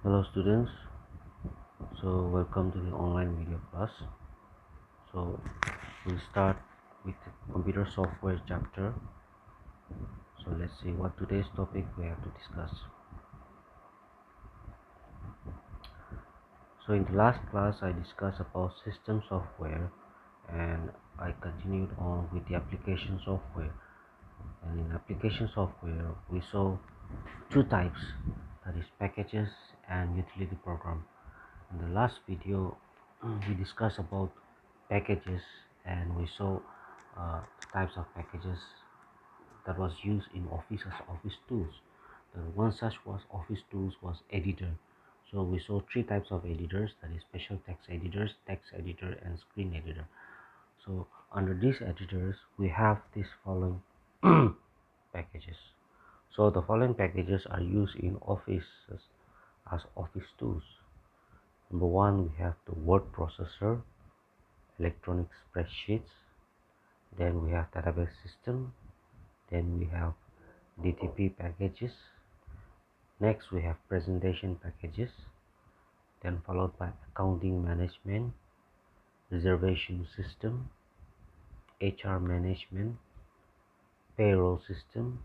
Hello students, so welcome to the online video class. So we'll start with the computer software chapter. So let's see what today's topic we have to discuss. So in the last class I discussed about system software and I continued on with the application software. And in application software we saw two types, that is packages and utility program. In the last video we discussed about packages and we saw types of packages that was used in office as office tools. The one such was office tools was editor. So we saw three types of editors, that is special text editors, text editor and screen editor. So under these editors we have these following packages. So the following packages are used in offices as office tools. Number one, we have the word processor, electronic spreadsheets, then we have database system, then we have DTP packages, next we have presentation packages, then followed by accounting management, reservation system, HR management, payroll system,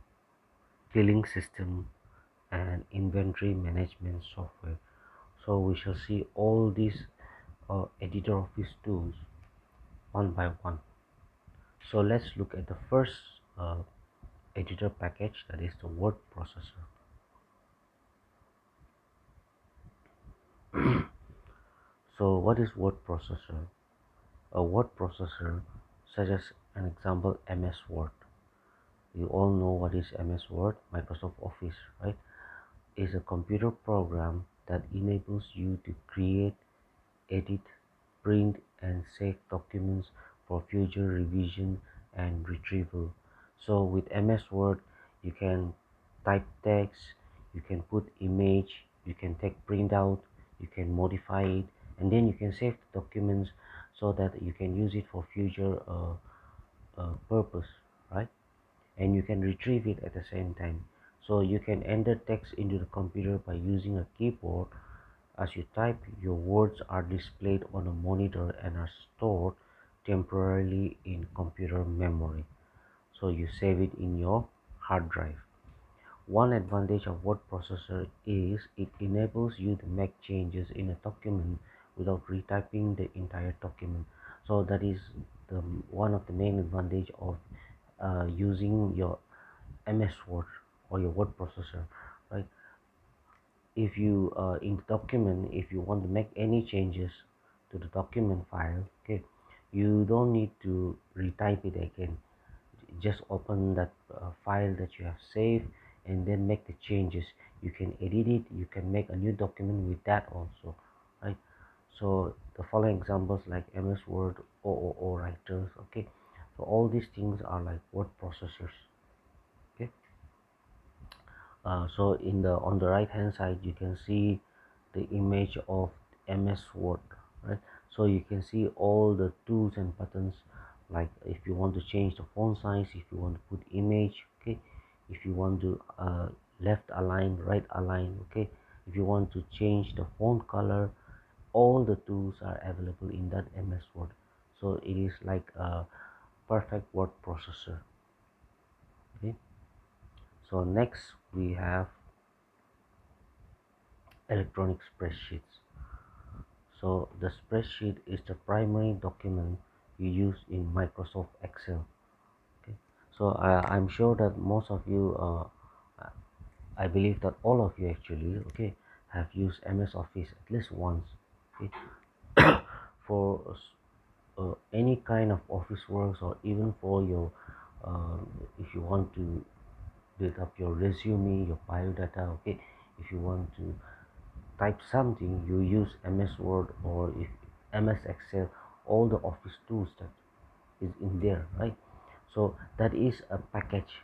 billing system, and inventory management software. So we shall see all these editor office tools one by one. So let's look at the first editor package, that is the word processor. So what is word processor? A word processor, such as an example MS Word. You all know what is MS Word, Microsoft Office, right? Is a computer program that enables you to create, edit, print and save documents for future revision and retrieval. So with MS Word you can type text, you can put image, you can take printout, you can modify it, and then you can save the documents so that you can use it for future purpose, right? And you can retrieve it at the same time. So you can enter text into the computer by using a keyboard. As you type, your words are displayed on a monitor and are stored temporarily in computer memory. So you save it in your hard drive. One advantage of word processor is it enables you to make changes in a document without retyping the entire document. So that is the one of the main advantage of using your MS Word or your word processor, right? If you in the document, if you want to make any changes to the document file, okay, you don't need to retype it again. Just open that file that you have saved and then make the changes. You can edit it, you can make a new document with that also, right? So the following examples like MS Word, OOO writers, okay, so all these things are like word processors. Okay, so in the on the right hand side you can see the image of MS Word, right? So you can see all the tools and buttons, like if you want to change the font size, if you want to put image, okay, if you want to left align, right align, okay, if you want to change the font color, all the tools are available in that MS Word. So it is like a perfect word processor. Okay, so next we have electronic spreadsheets. So the spreadsheet is the primary document you use in Microsoft Excel. Okay, so I'm sure that most of you, I believe that all of you actually, okay, have used MS Office at least once. Okay, for any kind of office works or even for your, if you want to build up your resume, your biodata, okay, if you want to type something, you use MS Word or if MS Excel, all the office tools that is in there, right? So that is a package,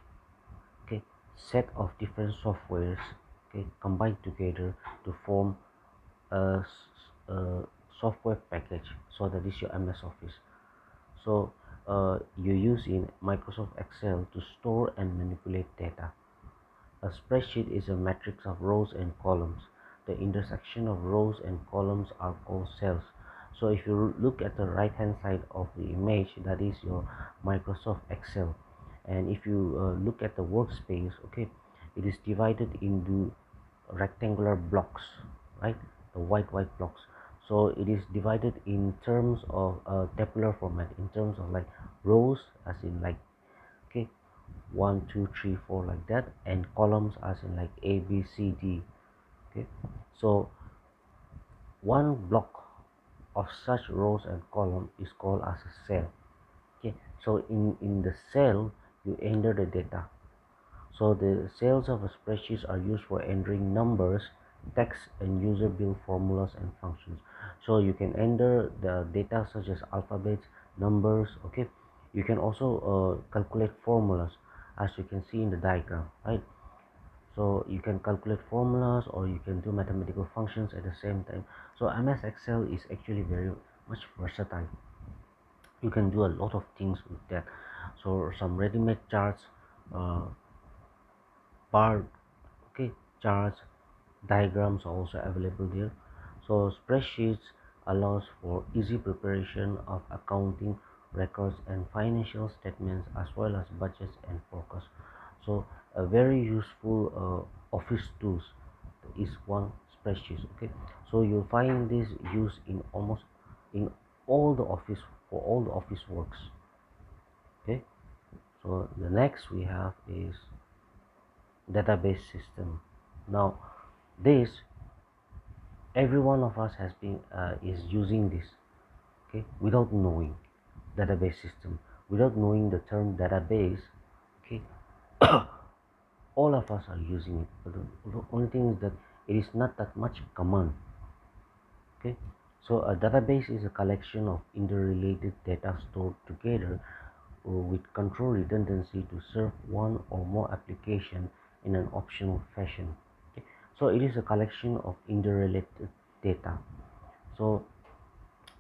okay, set of different softwares, okay, combined together to form a, a software package. So that is your MS Office. So you use in Microsoft Excel to store and manipulate data. A spreadsheet is a matrix of rows and columns the intersection of rows and columns are called cells. So if you look at the right hand side of the image, that is your Microsoft Excel. And if you look at the workspace, okay, it is divided into rectangular blocks, right? The white blocks. So it is divided in terms of tabular format, in terms of like rows, as in like, okay, 1 2 3 4 like that, and columns as in like A B C D. Okay, so one block of such rows and column is called as a cell. Okay, so in the cell you enter the data. So the cells of a spreadsheet are used for entering numbers, text, and user build formulas and functions. So you can enter the data such as alphabets, numbers. Okay, you can also calculate formulas, as you can see in the diagram, right? So you can calculate formulas or you can do mathematical functions at the same time. So MS Excel is actually very much versatile. You can do a lot of things with that. So some ready-made charts, uh, bar, okay, charts, diagrams are also available there. So spreadsheets allows for easy preparation of accounting records and financial statements, as well as budgets and forecasts. So a very useful office tools is one spreadsheet. Okay, so you'll find this used in almost in all the office, for all the office works. Okay, so the next we have is database system. Now this, every one of us has been is using this, okay, without knowing database system, without knowing the term database. Okay, all of us are using it, but the only thing is that it is not that much common. Okay, so a database is a collection of interrelated data stored together with control redundancy to serve one or more application in an optional fashion. Okay, so it is a collection of interrelated data. So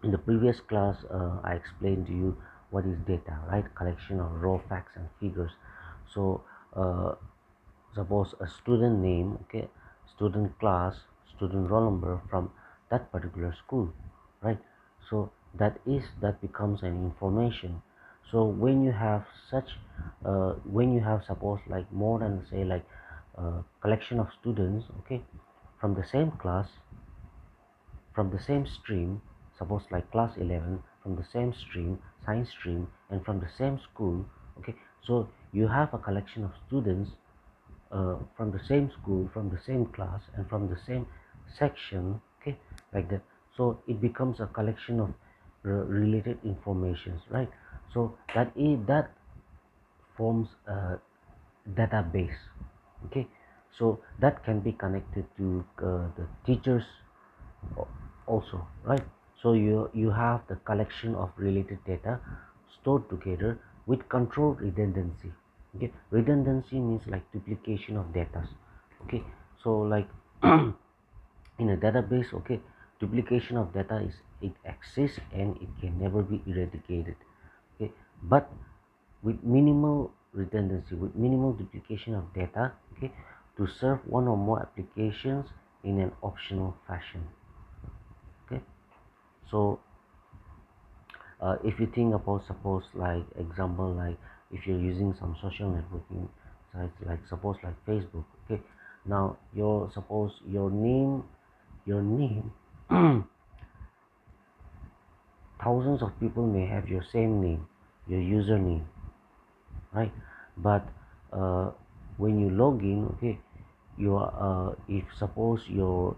in the previous class, I explained to you what is data, right? Collection of raw facts and figures. So uh, suppose a student name, okay, student class, student roll number from that particular school, right? So that becomes an information. So when you have such when you have, suppose, like more than, say, like collection of students, okay, from the same class, from the same stream, suppose like class 11, from the same stream, science stream, and from the same school, okay, so you have a collection of students from the same school, from the same class, and from the same section, okay, like that. So it becomes a collection of related informations, right? So that forms a database. Okay, so that can be connected to the teachers also, right? So you have the collection of related data stored together with controlled redundancy. Okay, redundancy means like duplication of data. Okay, so like in a database, okay, duplication of data is, it exists and it can never be eradicated. Okay, but with minimal redundancy, with minimal duplication of data, okay, to serve one or more applications in an optional fashion. Okay, so if you think about, suppose like example, like if you're using some social networking sites, like suppose like Facebook, okay, now your, suppose your name thousands of people may have your same name, your username, right? But uh, when you log in, okay, you are if suppose your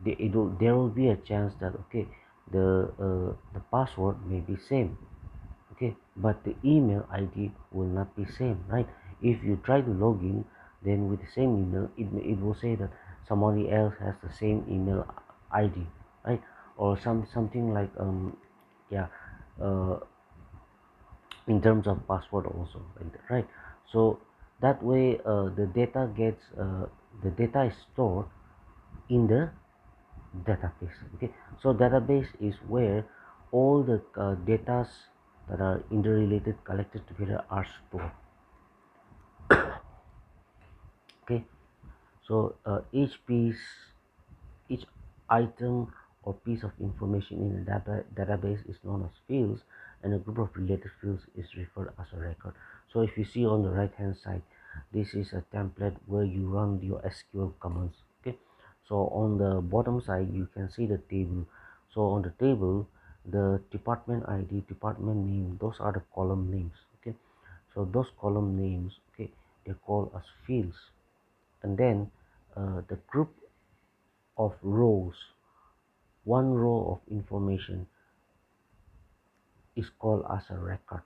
there will be a chance that, okay, the password may be same, okay, but the email ID will not be same, right? If you try to log in, then with the same email, it will say that somebody else has the same email ID, right? Or something like yeah, uh, in terms of password also, like that, right? So that way the data is stored in the database. Okay, so database is where all the datas that are interrelated, collected together, are stored. Okay, so each piece Each item or piece of information in a database is known as fields, and a group of related fields is referred as a record. So if you see on the right hand side, this is a template where you run your SQL commands. Okay, so on the bottom side you can see the table. So on the table, the department ID, department name, those are the column names. Okay, so those column names, okay, they call as fields. And then the group of rows, one row of information is called as a record.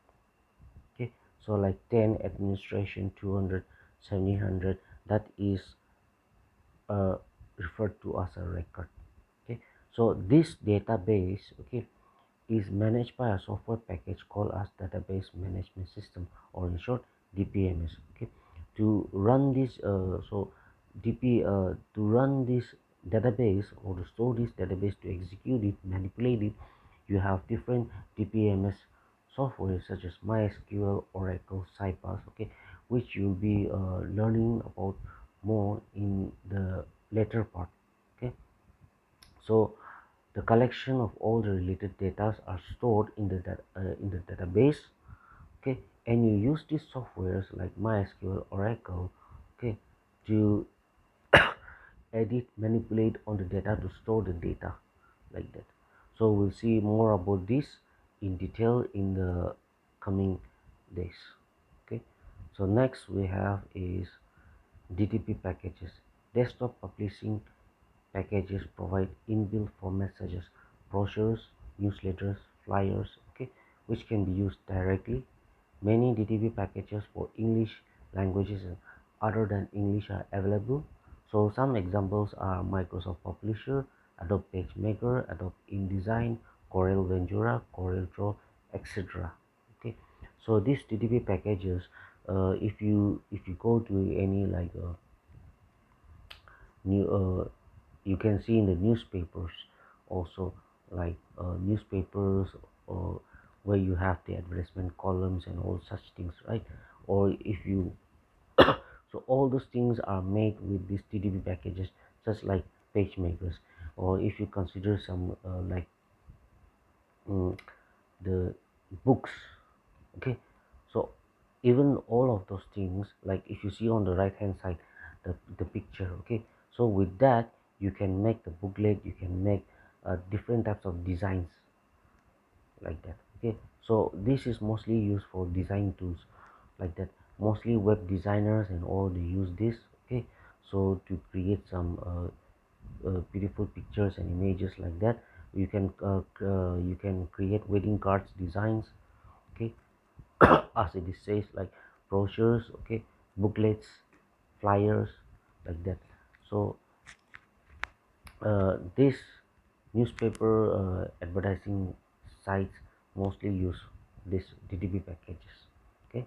Okay, so like 10 administration, 200, 700, that is uh, referred to as a record. Okay, so this database, okay, is managed by a software package called as database management system, or in short DPMS. Okay, to run this to run this database, or to store this database, to execute it, manipulate it, you have different DPMS software such as MySQL, Oracle, Cypress, okay, which you'll be learning about more in the later part. Okay, so the collection of all the related data are stored in the database. Okay, and you use these softwares like MySQL, Oracle, okay, to edit, manipulate on the data, to store the data, like that. So we'll see more about this in detail in the coming days. Okay, so next we have is DTP packages. Desktop publishing packages provide inbuilt formats such as brochures, newsletters, flyers, okay, which can be used directly. Many DTP packages for English languages other than English are available. So some examples are Microsoft Publisher, Adobe PageMaker, Adobe InDesign, Corel Ventura, Corel Draw, etc. Okay, so these DTP packages, if you go to any like new you can see in the newspapers also, like newspapers, or where you have the advertisement columns and all such things, right? Or if you so all those things are made with these TDP packages, just like page makers. Or if you consider some mm, the books, okay, so even all of those things, like if you see on the right hand side, the picture, okay, so with that you can make the booklet, you can make different types of designs, like that. Okay, so this is mostly used for design tools, like that. Mostly web designers and all, they use this. Okay, so to create some beautiful pictures and images, like that. You can create wedding cards designs, okay, as it says, like brochures, okay, booklets, flyers, like that. So this newspaper advertising sites mostly use this DTP packages. Okay,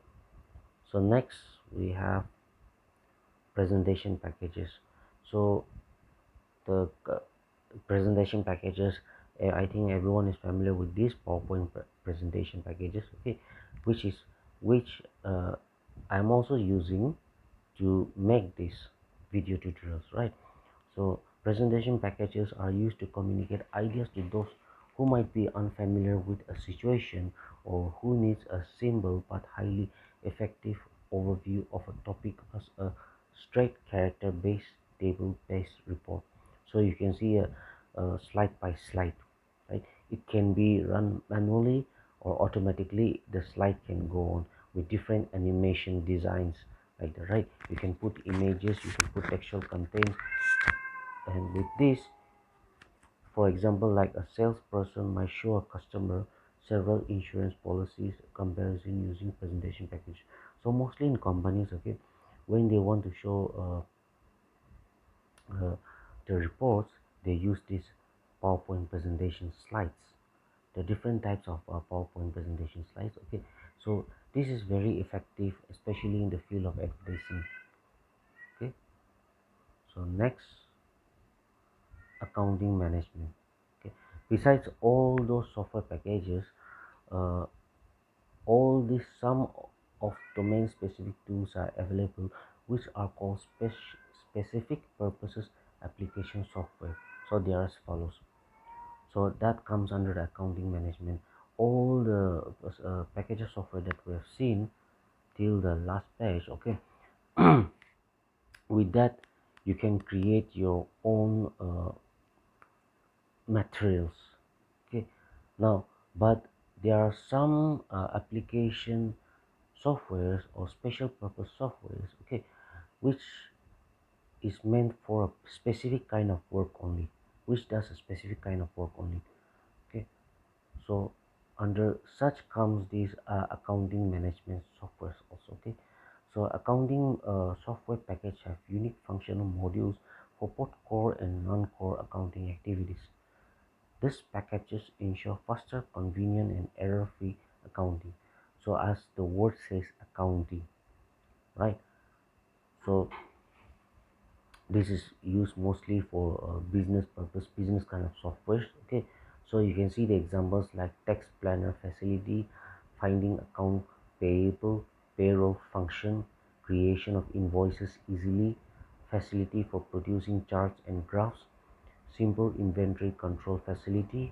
so next we have presentation packages. So the presentation packages, I think everyone is familiar with these PowerPoint presentation packages, okay, which is which I'm also using to make these video tutorials, right? So presentation packages are used to communicate ideas to those who might be unfamiliar with a situation, or who needs a simple but highly effective overview of a topic as a straight character based table based report. So you can see a slide by slide, right? It can be run manually or automatically. The slide can go on with different animation designs, like that, right? You can put images, you can put textual content. And with this, for example, like a salesperson might show a customer several insurance policies comparison using presentation package. So mostly in companies, okay, when they want to show the reports, they use these PowerPoint presentation slides, the different types of PowerPoint presentation slides. Okay, so this is very effective, especially in the field of advertising. Okay, so next, accounting management. Okay, besides all those software packages, uh, all these some of domain specific tools are available, which are called specific purposes application software. So they are as follows. So that comes under the accounting management. All the package of software that we have seen till the last page, okay. With that you can create your own materials, okay. Now, but there are some application softwares or special purpose softwares, okay, which is meant for a specific kind of work only, which does a specific kind of work only, okay. So under such comes these accounting management softwares also, okay. So accounting software package have unique functional modules for both core and non-core accounting activities. These packages ensure faster, convenient, and error-free accounting. So as the word says, accounting, right? So this is used mostly for business purpose, business kind of software, okay. So you can see the examples like tax planner facility, finding account payable, payroll function, creation of invoices easily, facility for producing charts and graphs, simple inventory control facility,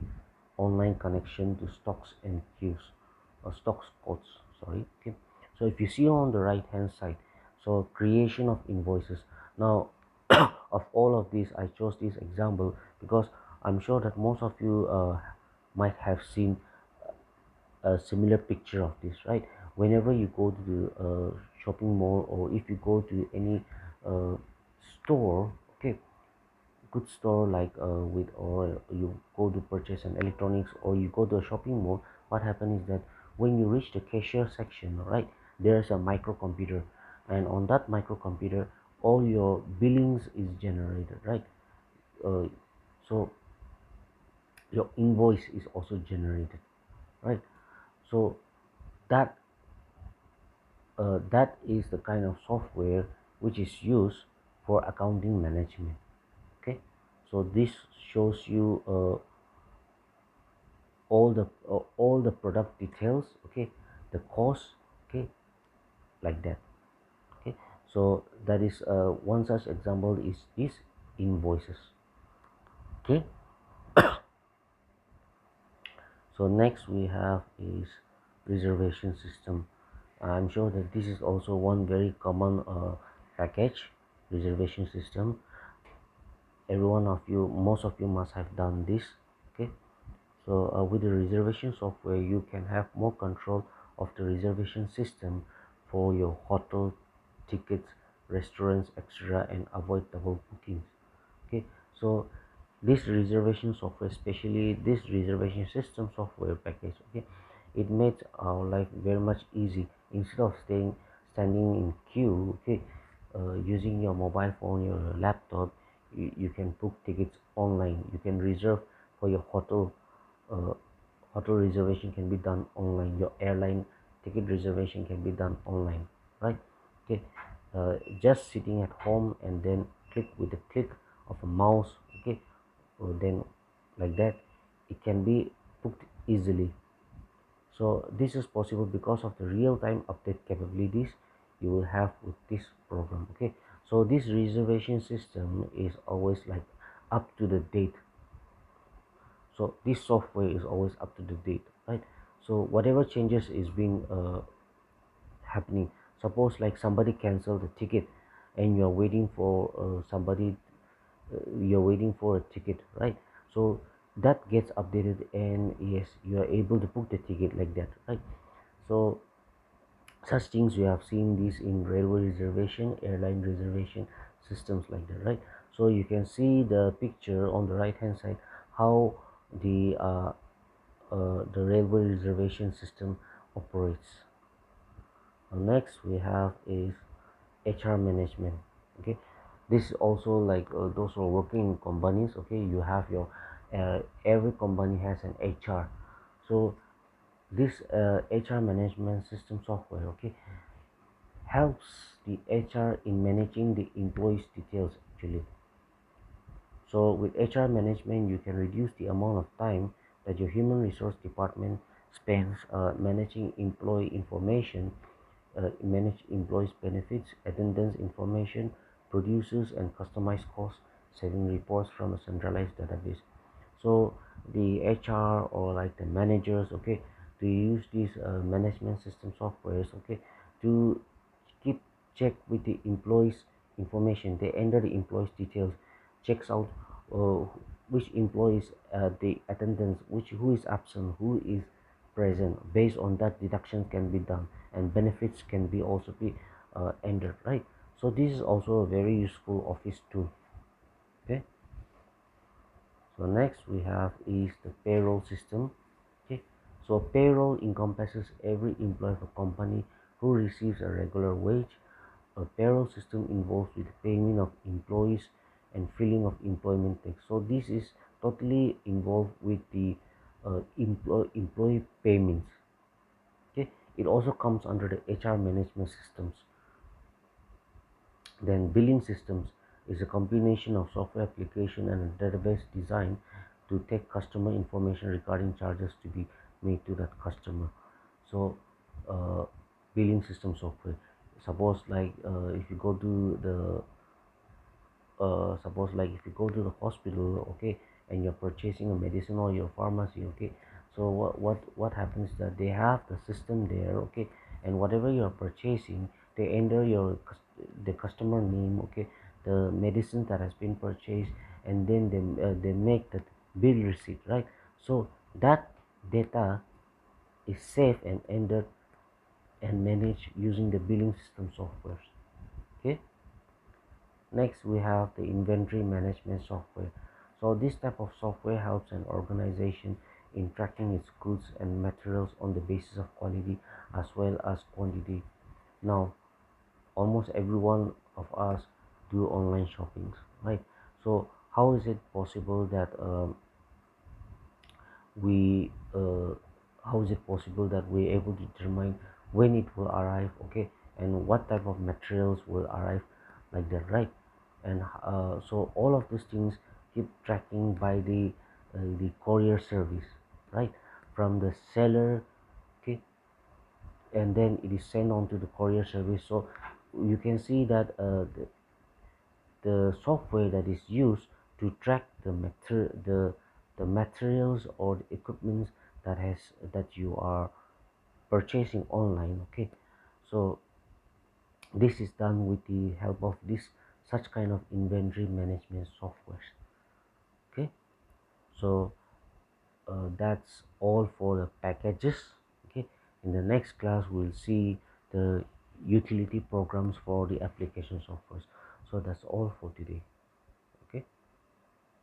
online connection to stocks and queues, or stocks codes, sorry, okay. So if you see on the right hand side, so creation of invoices. Now of all of these I chose this example because I'm sure that most of you might have seen a similar picture of this, right? Whenever you go to the shopping mall, or if you go to any uh, store, okay, good store like with, or you go to purchase an electronics, or you go to a shopping mall, what happens is that when you reach the cashier section, right, there's a microcomputer, and on that microcomputer all your billings is generated, right? uh, so your invoice is also generated, right? So that that is the kind of software which is used for accounting management, okay. So this shows you all the product details, okay, the cost, okay, like that, okay. So that is one such example is this invoices, okay. So next we have is reservation system. I'm sure that this is also one very common package, reservation system. Every one of you, most of you must have done this, okay. So with the reservation software you can have more control of the reservation system for your hotel tickets, restaurants, etc., and avoid double bookings, okay. So this reservation software, especially this reservation system software package, okay, it makes our life very much easy. Instead of standing in queue, okay, using your mobile phone, your laptop, you can book tickets online. You can reserve for your uh, hotel reservation can be done online, your airline ticket reservation can be done online, right, okay. Just sitting at home and then click with the click of a mouse, okay. Then like that it can be booked easily. So this is possible because of the real-time update capabilities you will have with this program, okay. So this reservation system is always like up to the date. So this software is always up to the date, right? So whatever changes is being happening, suppose like somebody cancel the ticket and you're waiting for somebody, you're waiting for a ticket, right? So that gets updated, and yes, you are able to book the ticket like that, right? So such things we have seen this in railway reservation, airline reservation systems like that, right? So you can see the picture on the right hand side how the railway reservation system operates. Next we have is HR management, okay. This is also like those who are working in companies, okay. You have your every company has an HR. So this HR management system software, okay, helps the HR in managing the employees details actually. So with HR management you can reduce the amount of time that your human resource department spends managing employee information, manage employees benefits, attendance information, produces and customized costs, saving reports from a centralized database. So the HR or like the managers, okay, to use these management system softwares, okay, to keep check with the employees information. They enter the employees details, checks out uh, which employees, the attendance, which who is absent, who is present. Based on that, deduction can be done and benefits can be also be entered, right? So this is also a very useful office tool. Okay, so next we have is the payroll system. Okay, so payroll encompasses every employee of a company who receives a regular wage. A payroll system involves with payment of employees and filling of employment tax. So this is totally involved with the employee payments. Okay, it also comes under the HR management systems. Then billing systems is a combination of software application and a database designed to take customer information regarding charges to be made to that customer. So billing system software, suppose like if you go to the suppose like if you go to the hospital, okay, and you're purchasing a medicine or your pharmacy, okay, so what happens that they have the system there, okay, and whatever you're purchasing, they enter the customer name, okay, the medicine that has been purchased, and then they make that bill receipt, right? So that data is saved and entered and managed using the billing system software. Okay, next we have the inventory management software. So this type of software helps an organization in tracking its goods and materials on the basis of quality as well as quantity. Now almost every one of us do online shoppings, right? So how is it possible that we how is it possible that we're able to determine when it will arrive, okay, and what type of materials will arrive, like that, right? And so all of these things keep tracking by the courier service, right, from the seller, okay, and then it is sent on to the courier service. So you can see that the software that is used to track the materials or the equipment that you are purchasing online, okay. So this is done with the help of this such kind of inventory management software. Okay, so that's all for the packages. Okay, in the next class we'll see the utility programs for the application software. So that's all for today.